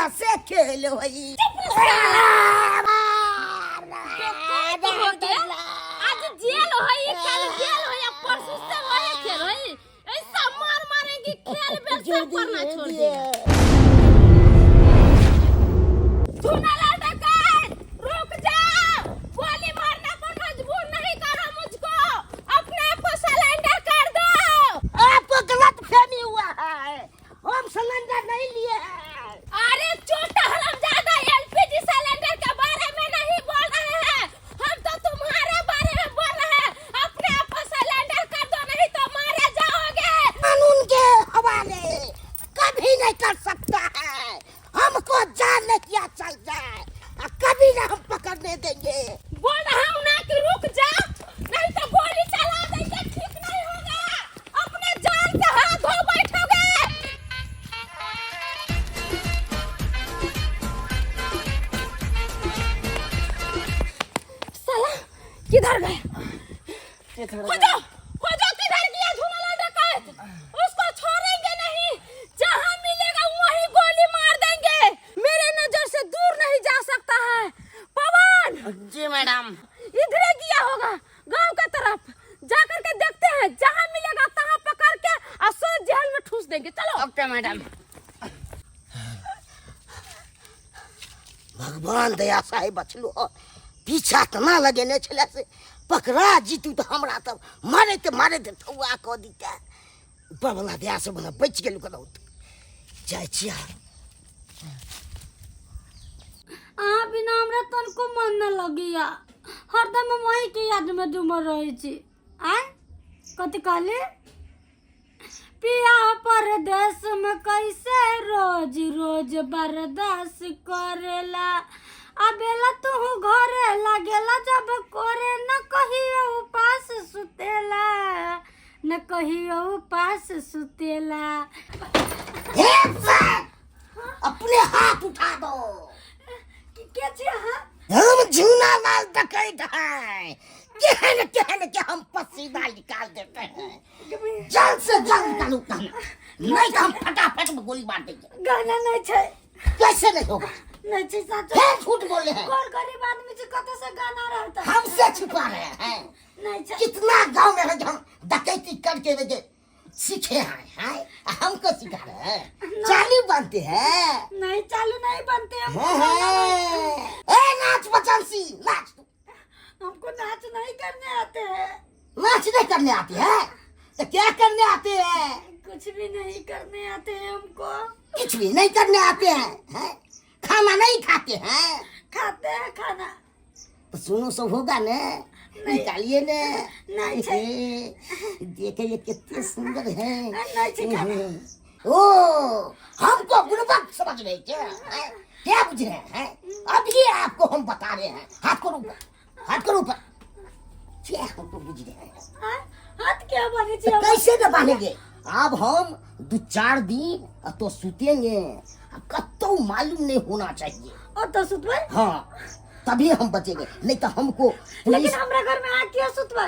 बढ़िया से खेल होई। आज जेल होई, कल जेल होई, परसों से होई खेल होई। ऐसा मार मारेंगी खेल बेल सब करना छोड़ दिया। झूना लड़का रुक जाओ, गोली मारना पर मजबूर नहीं करो मुझको, अपने आप को सरेंडर कर दो। आपको गलत फहमी हुआ है, हम सिलेंडर नहीं लिए हैं। अरे छोटा हरामजादा, एलपीजी सिलेंडर के बारे में नहीं बोल रहे हैं, हम तो तुम्हारे बारे में बोल रहे हैं। अपने आप को सिलेंडर कर दो, नहीं तो मारे जाओगे। कानून के हवाले कभी नहीं कर सकता है, हमको जान किया चल जाए, कभी ना हम पकड़ने देंगे। बोल रहा हूँ ना कि रुक जाओ, नहीं तो गोली चला देंगे, ठीक नहीं होगा। अपने जान से हाथ धो बैठोगे। साला किधर गए? खोजो खोजो, किधर गया झूला डकैत? उसको छोड़ेंगे नहीं, जहाँ मिलेगा वहीं गोली मार देंगे। मेरे नजर से दूर नहीं जा सकता है। पवन जी मैडम। इधर गया होगा, गांव की तरफ जाकर के देखते हैं, जहाँ मिलेगा तहाँ पकड़ के असो जेल में ठूस देंगे। चलो। Okay madam. भगवान दया से बचलो, पीछा तो ना लगे ने छले से पकड़ा जीतू तो हमरा तो मारे थे ठुआ को दीता। ऊपर वाला दया से बना बच गेलु कदौ जय छिया। बिना हमरा तनको मन न लगिया, हरदम वही के याद में डूबल रही छी। कथी कहली? पिया परदेश में कैसे रोज रोज बर्दाश्त करेला, अबेला तू घरे लागेला जब कोरे, न कहियो उपास सुतेला, न कहियो उपास सुतेला। अपने हाथ उठा दो। क्या चाहिए? हम झूला लाल डकैत हैं, कहने के हम पसीना निकाल देते हैं। जल्द से जल्द निकालो कहना, नहीं तो हम फटाफट में गोली मार देंगे। गाना नहीं छे। कैसे नहीं होगा? नहीं छे सच। फिर झूठ बोले हैं। कौन गरीब आदमी से कते से गाना रहता है? हमसे छुपा रहे हैं। नहीं छे। कितना गांव में है जो हम डकैती करके वे सीखे हैं, हमको सिखा रहे हैं। चालू बनते हैं। नहीं चालू नहीं बनते हम। ए नाच बचांसी नाच। हमको नाच नहीं करने आते हैं। नाच नहीं करने आती है तो क्या करने आते हैं? कुछ भी नहीं करने आते हैं हमको। कुछ भी नहीं करने आते हैं? खाना नहीं खाते हैं? खाते हैं खाना। तो सुनो सब होगा न, निकालिए न। नहीं देखिए कितने सुंदर है। नहीं ओ हमको गुणवत्ता समझ रहे क्या? क्या बुझ रहे हैं? अभी आपको हम बता रहे हैं। हाथ करो ऊपर, हाथ करो ऊपर। क्या हमको बुझ रहे हैं? हाथ क्या बने? तो कैसे न बांधेंगे? अब हम 2-4 दिन तो सुतेंगे, कत्तो मालूम नहीं होना चाहिए। और तो सुतवे? हाँ, तभी हम बचेंगे, नहीं तो हमको लेकिन हमारे घर में आके सुतवे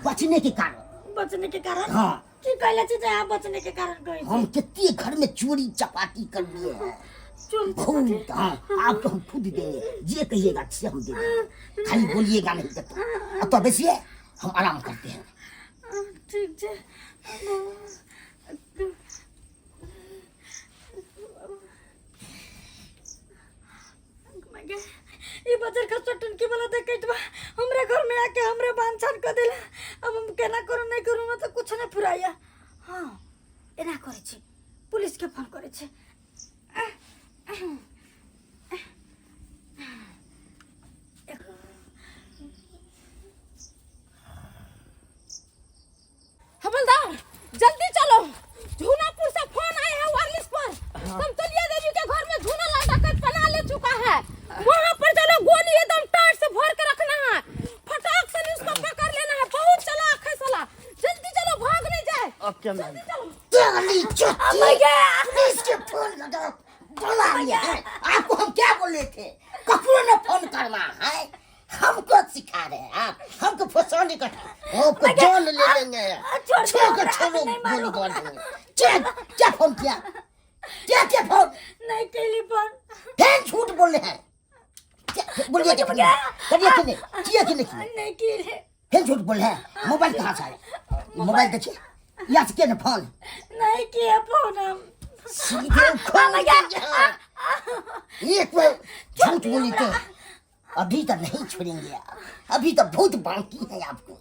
बचने के कारण। बचने के कारण? हाँ। की कहले छी आप बचने के कारण कहे? हम कितने घर में चोरी चपाटी कर लिए हैं। बहुत। हाँ, आपको हम खुद देंगे, ये कहिएगा अच्छे हम देंगे, खाली बोलिएगा नहीं तो। अब तो बैसिए, हम आराम करते हैं। ठीक है। ये बाजार का चटन की वाला देख हमरे घर में आके हमरे बांछन कर देला। अब हम केना करू नहीं करू में तो कुछ नहीं फुराया। हाँ एना करे छी, पुलिस के फोन करे छी। हवलदार जल्दी चलो, झूनापुर से फोन आए हैं वायरलेस पर। समतलिया देवी के घर में झूना लाल डकैत पना ले चुका है, वहाँ पर चलो। गोली एकदम टाइट से भर के रखना है, फटाक से उसको पकड़ लेना है। बहुत चालाक है साला, जल्दी चलो, भाग नहीं जाए। Okay ma'am. जल्दी चलो। पुलिस के फोन लगाओ, बुला लिया है। आपको हम क्या बोले थे? कपूर ने फोन करना है, हमको सिखा रहे हैं। हमको फंसाने का, आपको जान ले लेंगे। छोड़ो गोली मार देंगे। क्या फोन किया? क्या क्या फोन नहीं टेलीफोन फिर झूठ बोल रहे हैं बोलिए क्या करिए कि नहीं किया कि नहीं नहीं की रे फिर झूठ बोल रहे हैं मोबाइल कहाँ से आया मोबाइल देखिए यहाँ से क्या ना फोन नहीं किया फोन हम सीधे खोल एक बार झूठ बोली तो अभी तक नहीं छोड़ेंगे अभी तो बहुत बाकी है आपको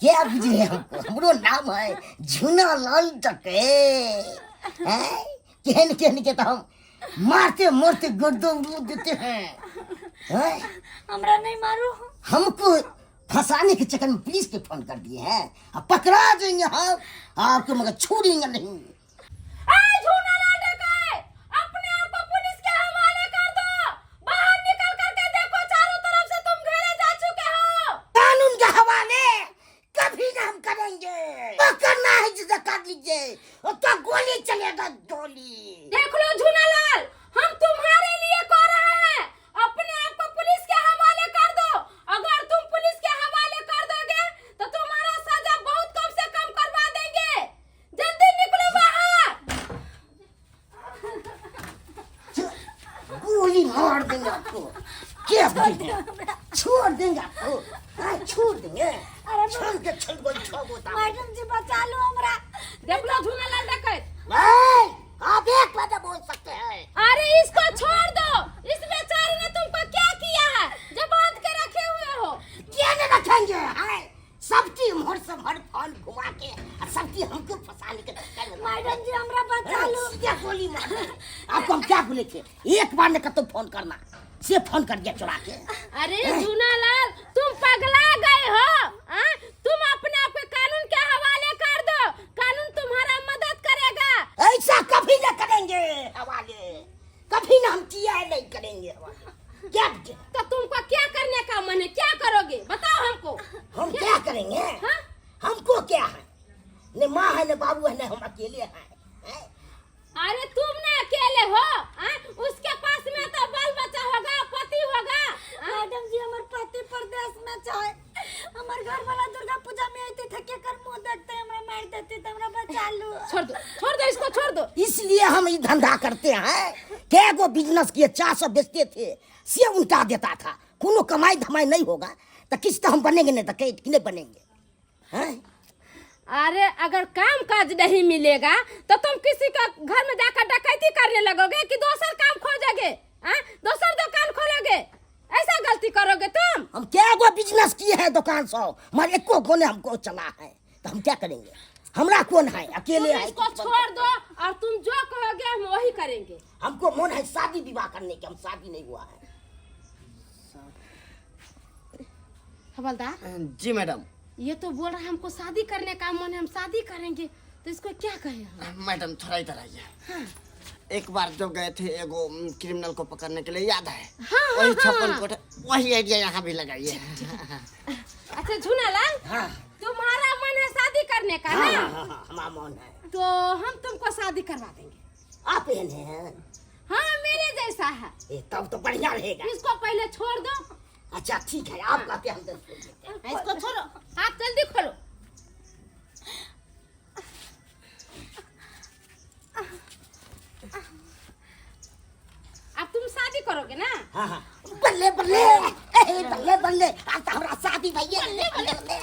क्या बुझे हमको हमरो नाम है झूना लाल टके कहने कहने के तो हम मारते मारते गर्दन उड़ा देते हैं हमरा नहीं मारो हमको फंसाने के चक्कर में पुलिस के फोन कर दिए हैं अब पकड़ा देंगे हम आपको मगर छोड़ेंगे नहीं कानून के हवाले कभी ना हम करेंगे पकड़ना है जिसे काट लीजिए और तो गोली चलेगा गोली देख लो झूनालाल हम तुम्हारे लिए कह रहे हैं अपने आप को पुलिस के हवाले कर दो अगर तुम पुलिस के हवाले कर दोगे तो तुम्हारा सजा बहुत कम से कम करवा देंगे जल्दी निकलो बाहर गोली मार देंगे आपको क्या बोलेंगे छोड़ देंगे आपको छोड़ देंगे छोड़ के चल गोली छोड़ दो मैडम जी बचा लो हमरा देख लो झूनालाल डकैत आप एक बात बोल सकते हैं अरे इसको छोड़ दो इस बेचारे ने तुमको क्या किया है जो बांध के रखे हुए हो क्या नहीं रखेंगे सबकी मोड़ से मोड़ फोन घुमा के और सबकी हमको फंसाने के चक्कर में मैडम जी हमरा बचा लो क्या गोली मार आपको हम क्या बोले थे एक बार ने कतो फोन करना से फोन कर दिया चुरा के अरे झूनालाल तुम पगला गए हो तुम अपने आप को कानून के हवाले कर दो कानून तुम्हारा मदद करेगा ऐसा कभी न करेंगे हवाले कभी ना हम किया नहीं करेंगे हवाले क्या तो तुमको क्या करने का मन है क्या करोगे बताओ हमको हम क्या करेंगे हाँ? हमको क्या है न माँ है न बाबू है न हम अकेले हैं अरे तुम ना अकेले हो उसके पास में तो बाल बच्चा होगा पति होगा मैडम जी हमारे पति प्रदेश में चाहे हमारे घर वाला दुर्गा पूजा में आते थे के कर मुंह देखते हमरा मार देते तो हमरा बचा लो छोड़ दो इसको छोड़ दो इसलिए हम ये धंधा करते हैं क्या को बिजनेस किए 400 बेचते थे से उल्टा देता था कोनो कमाई धमाई नहीं होगा तो किस तो हम बनेंगे नहीं तो कहीं नहीं बनेंगे हैं अरे अगर काम काज नहीं मिलेगा तो तुम किसी का घर में जाकर डकैती करने लगोगे कि दूसर काम खोजोगे दूसर दुकान खोलोगे ऐसा गलती करोगे तुम हम क्या वो बिजनेस किए हैं दुकान सौ मगर एको कोने हमको चला है तो हम क्या करेंगे हमरा कौन है अकेले है इसको छोड़ दो और तुम जो कहोगे हम वही करेंगे हमको मन है शादी विवाह करने के हम शादी नहीं हुआ है हवलदार जी मैडम ये तो बोल रहा है हमको शादी करने का मन है हम शादी करेंगे तो इसको क्या कहे मैडम थोड़ा इधर आइए एक बार जो गए थे एगो क्रिमिनल को पकड़ने के लिए याद है वही छप्पन कोठा वही आइडिया यहाँ भी लगाइए अच्छा झूनालाल तुम्हारा मन है शादी करने का ना हमारा मन है तो हम तुमको शादी करवा देंगे आप हैं हाँ मेरे जैसा है तब तो बढ़िया रहेगा इसको पहले छोड़ दो अच्छा ठीक है आप कहते हैं हम तो छोड़ देते हैं। इसको छोड़ो हाथ जल्दी खोलो अब तुम शादी करोगे ना हाँ हाँ बल्ले बल्ले बल्ले बल्ले आज तो हमारा शादी भैया बल्ले बल्ले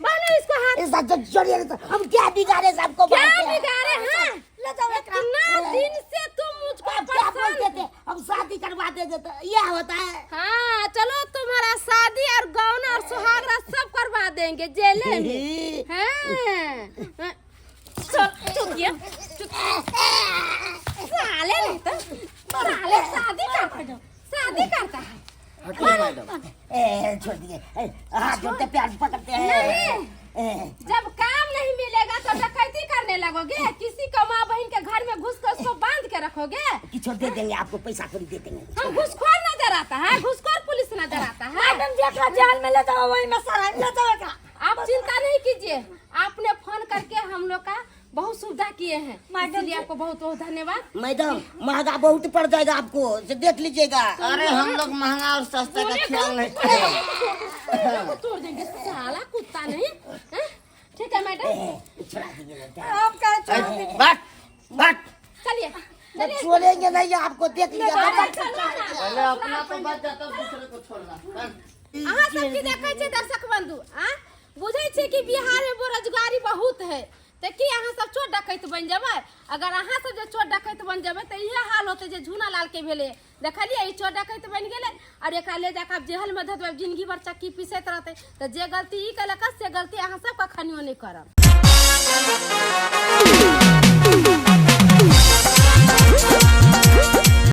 बांधो इसको हाथ इस सब जोड़िए हम क्या बिगाड़े सबको क्या बिगाड़े हैं इतना दिन से तुम मुझको क्या परेशान बोलते थे हम शादी करवा देते तो यह होता है हाँ चलो तुम्हारा शादी और गौना और सुहागरा सब करवा देंगे जेले में हाँ चुकिया साले नहीं तो साले शादी करता है मैडम छोड़ दिए हाथ जोड़ते प्यार पकड़ते हैं जब काम नहीं मिलेगा तो डकैती करने लगोगे किसी का माँ बहन के घर में घुस कर उसको बांध के रखोगे कि छोड़ दे देंगे आपको पैसा कौड़ी दे देंगे हम घुसखोर नजर आता है घुसखोर पुलिस नजर आता है मैडम जी अपना जेल में ले जाओ वही में सराय ले जाएगा आप चिंता नहीं कीजिए आपने फोन करके हम लोग का बहुत सुविधा किए हैं इसलिए आपको बहुत बहुत धन्यवाद मैडम महंगा बहुत पड़ जाएगा आपको से देख लीजिएगा अरे हम लोग महंगा और सस्ता का ख्याल नहीं करेंगे तोड़ देंगे साला कुत्ता नहीं हैं? ठीक है मैडम हम कहे छोड़ दी बैठ बैठ चलिए चलिए छोड़ेंगे नहीं आपको देख लिया पहले अपना तो बात जाता दूसरे को छोड़ना अहाँ सब की देखै छै दर्शक बंधु बुझै छै कि बिहार में बेरोजगारी बहुत है तो कि अहाँ सब चोर डकैत बन जेबै अगर अहाँ सब जे चोर डकैत बन जेबै तो इहे हाल होते जे झूना लाल के भेले देखलिए ई चोर डकैत बन गेलै और एकरा ले जाके अब जेल में धऽ देबै जिंदगी भर चक्की पीसैत रहतै तो जे गलती ई केलक से गलती अहाँ सब कखनियो नहीं करब।